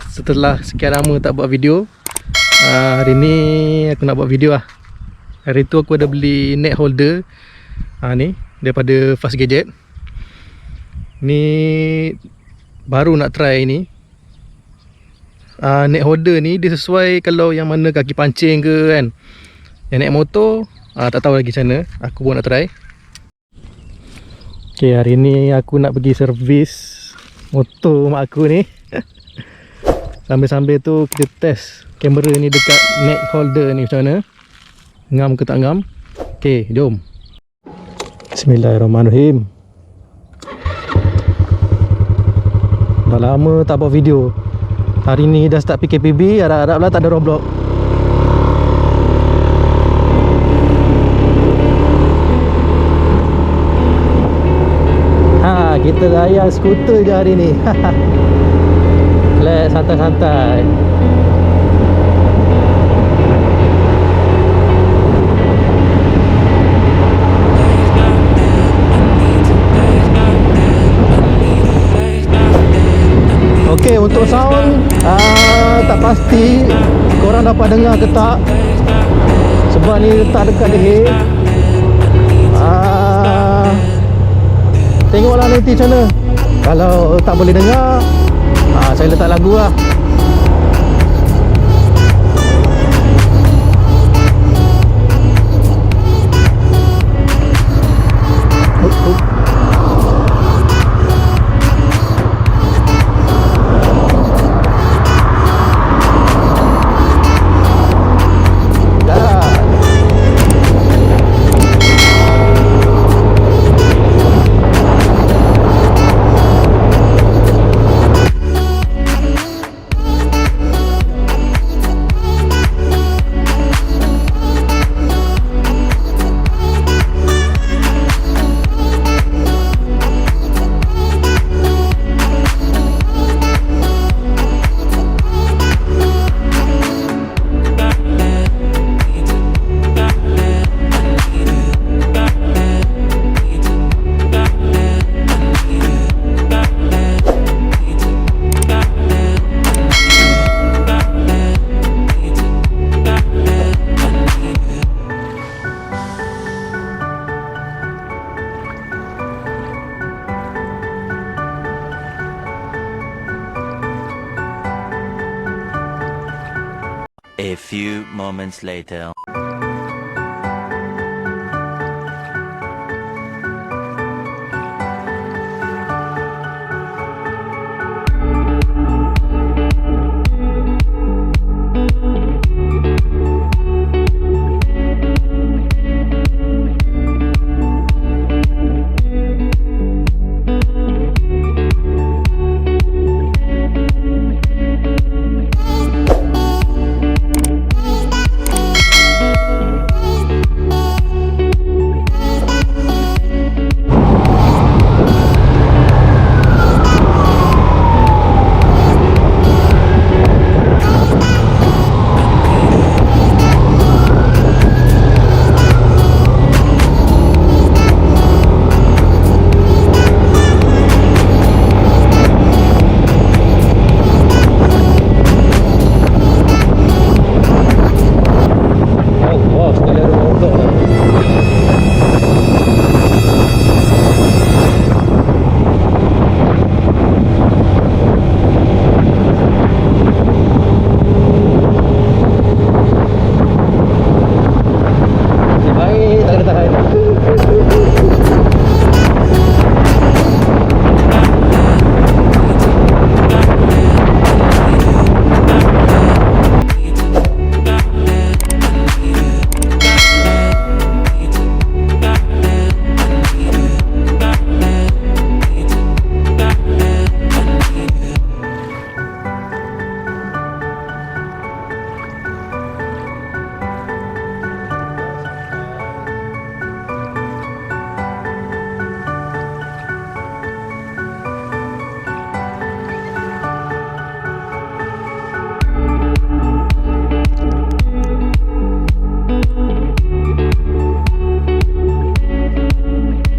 Setelah sekian lama tak buat video, hari ni aku nak buat video lah. Hari tu aku ada beli neck holder ni daripada Fast Gadget. Ni baru nak try ni. Neck holder ni dia sesuai kalau yang mana kaki pancing ke kan. Yang naik motor tak tahu lagi macam mana. Aku pun nak try. Okay, hari ni aku nak pergi servis motor mak aku ni. Sambil-sambil tu kita test kamera ni dekat neck holder ni macam mana, ngam ke tak ngam. Okay, jom. Bismillahirrahmanirrahim. Dah lama tak buat video. Hari ni dah start PKPB, harap-harap lah tak ada roadblock. Kita layan skuter je hari ni. Let's santai-santai. Okey, untuk sound tak pasti korang dapat dengar ke tak, sebab ni letak dekat leher. Tengoklah nanti macam mana. Kalau tak boleh dengar, saya letak lagu lah. A few moments later.